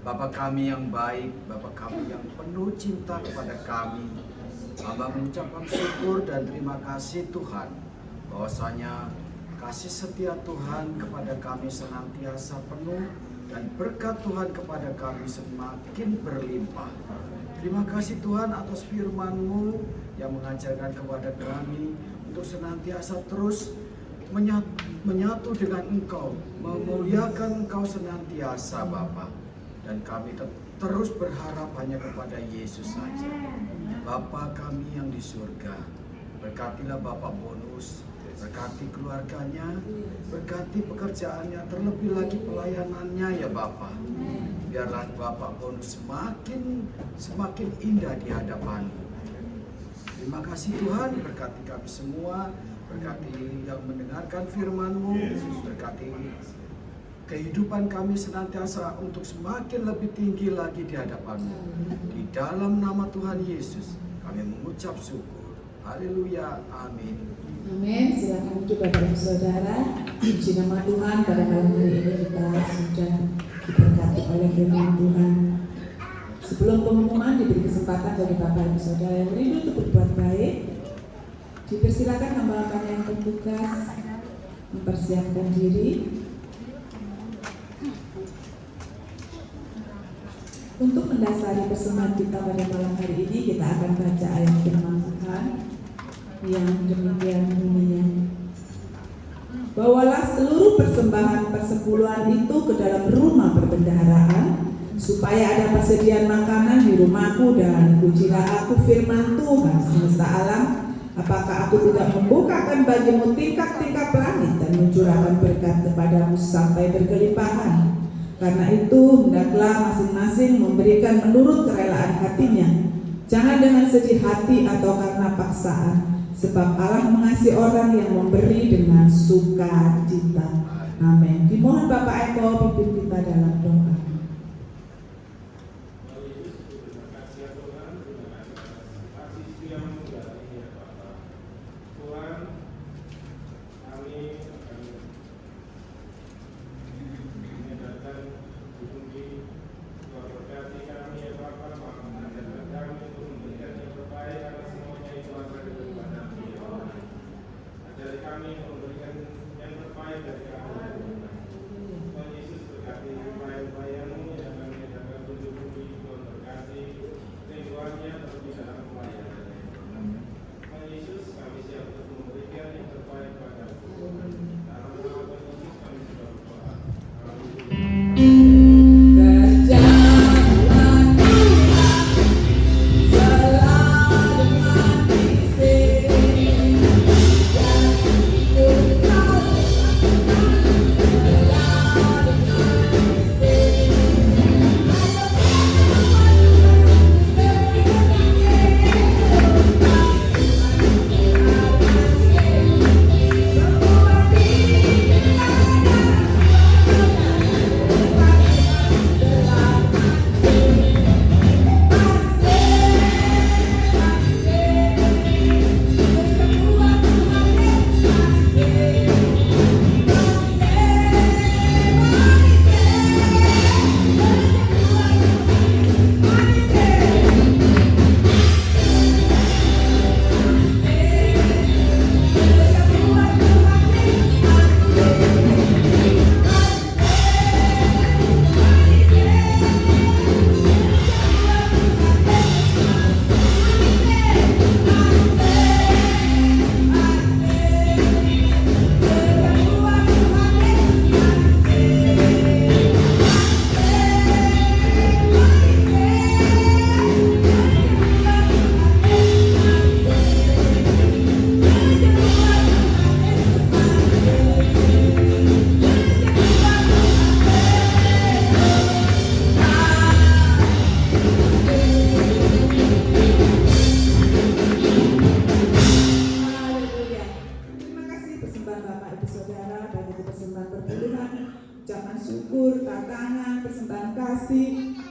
Bapa kami yang baik, Bapa kami yang penuh cinta kepada kami, Hamba mengucapkan syukur dan terima kasih Tuhan, bahwasanya kasih setia Tuhan kepada kami senantiasa penuh dan berkat Tuhan kepada kami semakin berlimpah. Terima kasih Tuhan atas firman-Mu yang mengajarkan kepada kami untuk senantiasa terus menyatu dengan Engkau, memuliakan Engkau senantiasa Bapa. Dan kami terus berharap hanya kepada Yesus saja. Bapa kami yang di surga, berkatilah Bapak Bonus, berkati keluarganya, berkati pekerjaannya, terlebih lagi pelayanannya ya Bapa. Biarlah Bapak Bonus semakin indah di hadapan-Mu. Terima kasih Tuhan, berkati kami semua, berkati yang mendengarkan firman-Mu, berkati kehidupan kami senantiasa untuk semakin lebih tinggi lagi di hadapan-Mu. Di dalam nama Tuhan Yesus kami mengucap syukur. Haleluya, amin. Amin. Silakan duduk Bapak Ibu Saudara. Puji nama Tuhan, pada malam hari ini kita sudah diberkati oleh firman Tuhan. Sebelum pengumuman diberi kesempatan bagi Bapak Ibu Saudara yang rindu untuk berbuat baik, dipersilakan hamba-hamba yang bertugas mempersiapkan diri. Untuk mendasari persembahan kita pada malam hari ini, kita akan baca ayat firman Tuhan yang demikian bunyinya. Bawalah seluruh persembahan persepuluhan itu ke dalam rumah perbendaharaan, supaya ada persediaan makanan di rumahku, dan pujilah aku firman Tuhan semesta alam. Apakah aku tidak membukakan bagimu tingkap-tingkap langit dan mencurahkan berkat kepadamu sampai berkelimpahan? Karena itu, hendaklah masing-masing memberikan menurut kerelaan hatinya, jangan dengan sedih hati atau karena paksaan, sebab Allah mengasihi orang yang memberi dengan sukacita. Amin. Dimohon Bapak Eko pimpin kita dalam doa.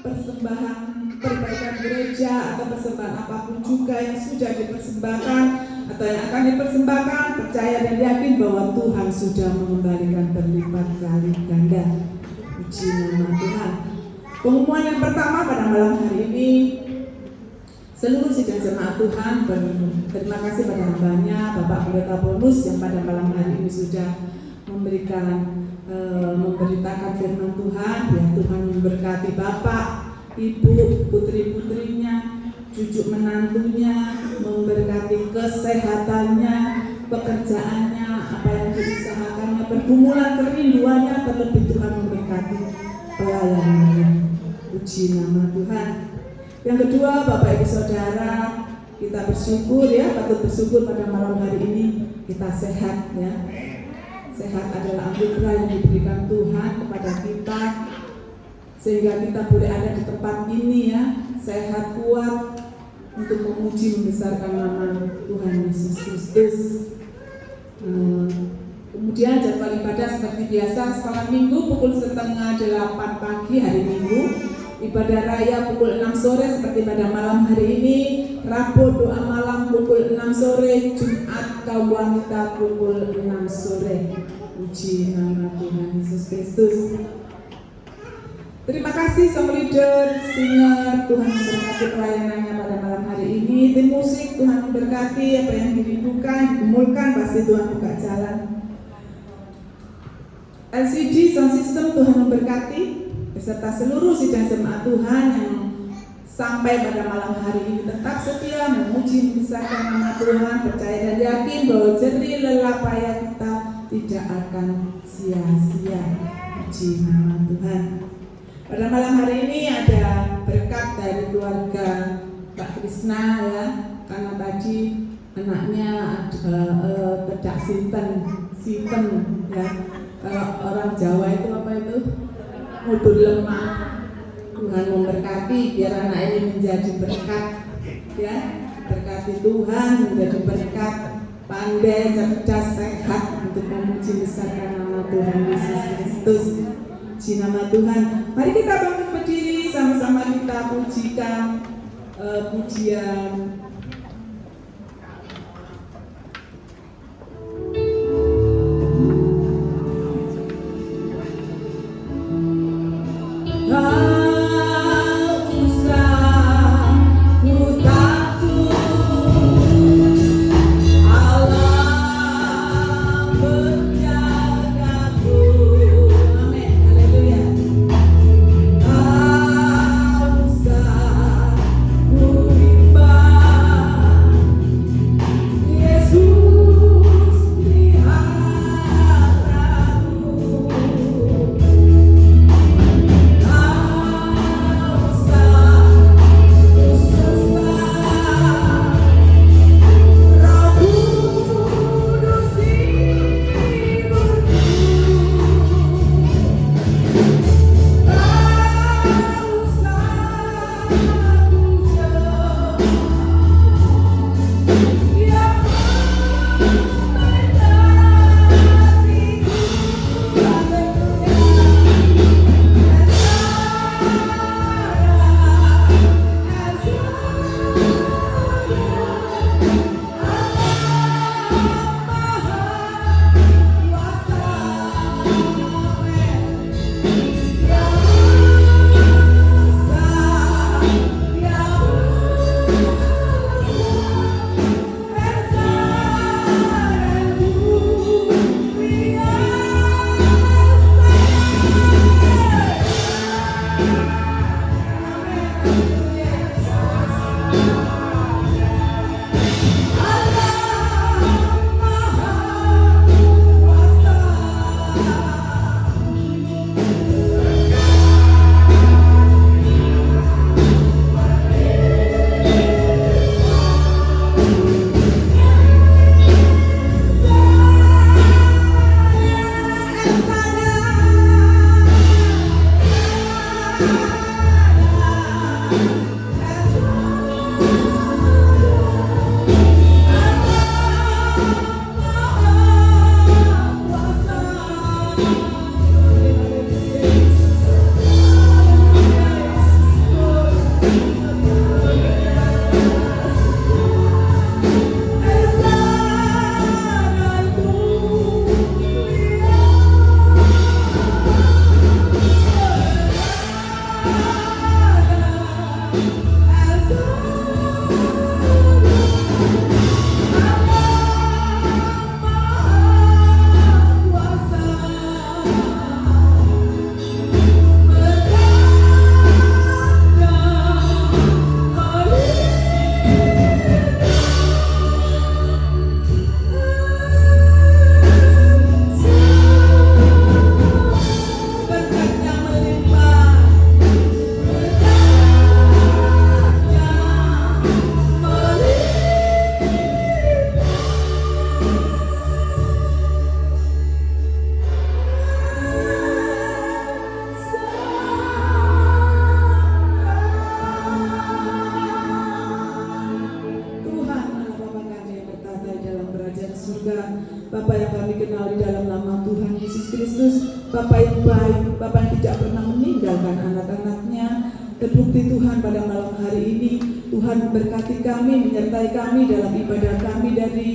persembahan perbaikan gereja atau persembahan apapun juga yang sudah dipersembahkan atau yang akan dipersembahkan, percaya dan yakin bahwa Tuhan sudah mengembalikan berlipat kali ganda. Puji nama Tuhan. Pengumuman yang pertama pada malam hari ini, seluruh sidang jemaat Tuhan berterima kasih pada hambanya Bapak Pendeta Bonus yang pada malam hari ini sudah memberitakan firman Tuhan. Ya, Tuhan memberkati Bapak, Ibu, putri-putrinya, cucu menantunya, memberkati kesehatannya, pekerjaannya, apa yang diusahakannya, pergumulan kerinduannya, terlebih Tuhan memberkati pelayanannya. Puji nama Tuhan. Yang kedua, Bapak Ibu Saudara, kita bersyukur ya, patut bersyukur pada malam hari ini kita sehat ya. Sehat adalah anugerah yang diberikan Tuhan kepada kita, sehingga kita boleh ada di tempat ini ya, sehat kuat untuk memuji membesarkan nama Tuhan Yesus Kristus. Kemudian jadwal ibadah seperti biasa, sekolah minggu pukul 7:30 pagi hari Minggu, ibadah raya pukul 6 sore seperti pada malam hari ini, Rabu doa malam pukul 6 sore, Jumat kaum wanita pukul 6 sore. Puji nama Tuhan Yesus Kristus. Terima kasih song leader, singer, Tuhan memberkati pelayanannya pada malam hari ini. Tim musik, Tuhan memberkati apa yang dirindukan, digumulkan, pasti Tuhan buka jalan. LCD sound system, Tuhan memberkati, beserta seluruh sidang jemaat Tuhan yang sampai pada malam hari ini tetap setia memuji membesarkan nama Tuhan, percaya dan yakin bahwa jerih lelah payah kita tidak akan sia-sia. Puji nama Tuhan. Pada malam hari ini ada berkat dari keluarga Pak Krisna ya, karena tadi anaknya tidak sinten ya. Kalau orang Jawa itu apa itu? Mudur lemah. Tuhan memberkati biar anak ini menjadi berkat ya. Berkati Tuhan menjadi berkat, pandai, cerdas, sehat untuk memuji besarkan nama Tuhan Yesus Kristus. Puji nama Tuhan. Mari kita bangkit berdiri, sama-sama kita pujikan pujian. dan anak-anaknya. Terbukti Tuhan pada malam hari ini, Tuhan memberkati kami, menyertai kami dalam ibadah kami dari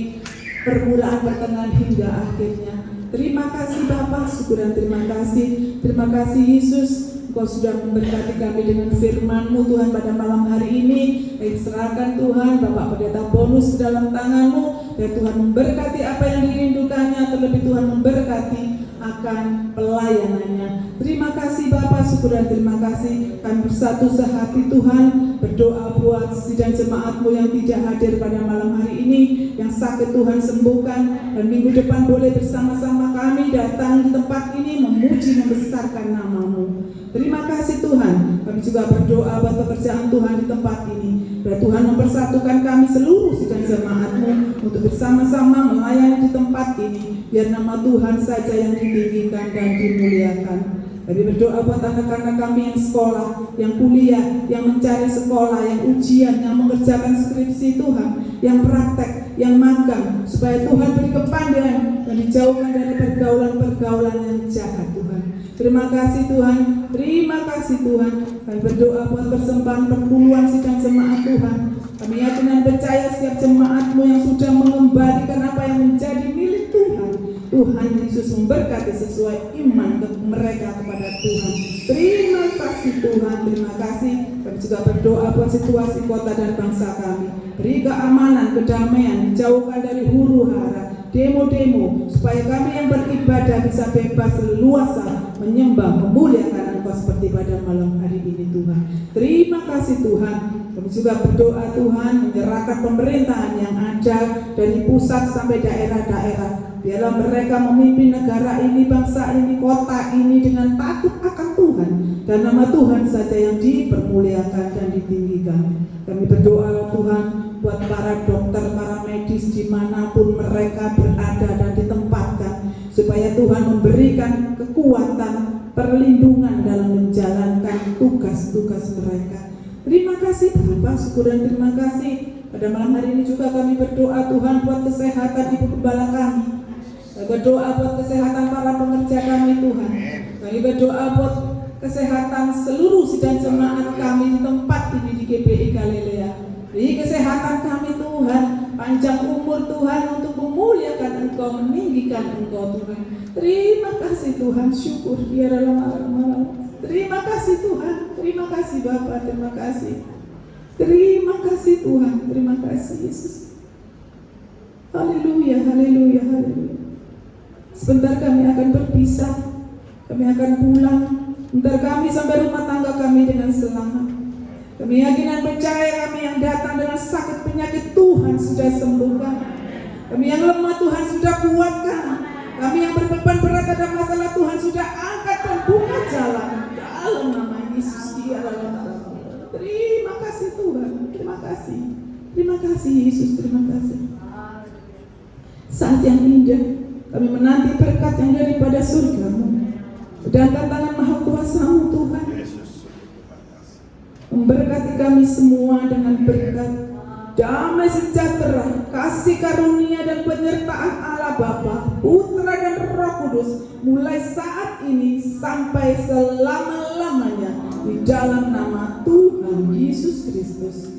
permulaan, pertengahan hingga akhirnya. Terima kasih Bapa, syukur dan terima kasih. Terima kasih Yesus, Engkau sudah memberkati kami dengan firman-Mu Tuhan pada malam hari ini. Kami serahkan Tuhan Bapak Pendeta Bonus ke dalam tangan-Mu, dan Tuhan memberkati apa yang dirindukannya, terlebih Tuhan memberkati akan pelayanannya. Terima kasih Bapak, syukur dan terima kasih. Kami bersatu sehati Tuhan, berdoa buat sidang jemaat-Mu yang tidak hadir pada malam hari ini, yang sakit Tuhan sembuhkan, dan minggu depan boleh bersama-sama kami datang di tempat ini memuji membesarkan nama-Mu. Terima kasih Tuhan. Kami juga berdoa buat pekerjaan Tuhan di tempat ini, biar Tuhan mempersatukan kami seluruh sidang jemaat-Mu untuk bersama-sama melayani di tempat ini, biar nama Tuhan saja yang ditinggikan dan dimuliakan. Kami berdoa buat anak-anak kami yang sekolah, yang kuliah, yang mencari sekolah, yang ujian, yang mengerjakan skripsi Tuhan, yang praktek, yang magang, supaya Tuhan beri kepandaian dan dijauhkan dari pergaulan-pergaulan yang jahat Tuhan. Terima kasih Tuhan, terima kasih Tuhan. Kami berdoa buat persembahan perpuluhan sidang jemaat Tuhan. Kami yakin dan percaya setiap jemaat-Mu yang sudah mengembalikan apa yang menjadi milik Tuhan, Tuhan Yesus memberkati sesuai iman mereka kepada Tuhan. Terima kasih Tuhan, terima kasih. Kami juga berdoa buat situasi kota dan bangsa kami. Beri keamanan, kedamaian, dijauhkan dari huru hara, demo-demo, supaya kami yang beribadah bisa bebas leluasa menyembah, memuliakan Engkau seperti pada malam hari ini Tuhan. Terima kasih Tuhan. Kami juga berdoa Tuhan, menyerahkan pemerintahan yang ada dari pusat sampai daerah-daerah. Biarlah mereka memimpin negara ini, bangsa ini, kota ini dengan takut akan Tuhan, dan nama Tuhan saja yang dipermuliakan dan ditinggikan. Kami berdoa Tuhan buat para dokter, para medis dimanapun mereka berada dan ditempatkan, supaya Tuhan memberikan kekuatan, perlindungan dalam menjalankan tugas-tugas mereka. Terima kasih Bapak, syukur dan terima kasih. Pada malam hari ini juga kami berdoa Tuhan buat kesehatan Ibu Gembala kami. Kami berdoa buat kesehatan para pengerja kami Tuhan. Kami berdoa buat kesehatan seluruh sidang jemaat kami di tempat ini di GPI Galilea. Beri kesehatan kami Tuhan, panjang umur Tuhan untuk memuliakan Engkau, meninggikan Engkau Tuhan. Terima kasih Tuhan, syukur dia dalam malam-malam. Terima kasih Tuhan, terima kasih Bapa, terima kasih. Terima kasih Tuhan, terima kasih Yesus. Haleluya, haleluya, haleluya. Sebentar kami akan berpisah, kami akan pulang. Sebentar kami sampai rumah tangga kami dengan selamat. Kami yakin dan percaya kami yang datang dengan sakit penyakit Tuhan sudah sembuhkan. Kami yang lemah Tuhan sudah kuatkan. Kami yang berbeban berat ada masalah Tuhan sudah angkat dan buka jalan. Dalam nama Yesus dia dalam nama. Terima kasih Tuhan, terima kasih. Terima kasih Yesus, terima kasih. Saat yang indah, kami menanti berkat yang daripada surga-Mu. Dan tangan Maha Kuasa-Mu Tuhan, memberkati kami semua dengan berkat damai sejahtera, kasih karunia dan penyertaan Allah Bapa, Putra dan Roh Kudus, mulai saat ini sampai selama-lamanya, di dalam nama Tuhan Yesus Kristus.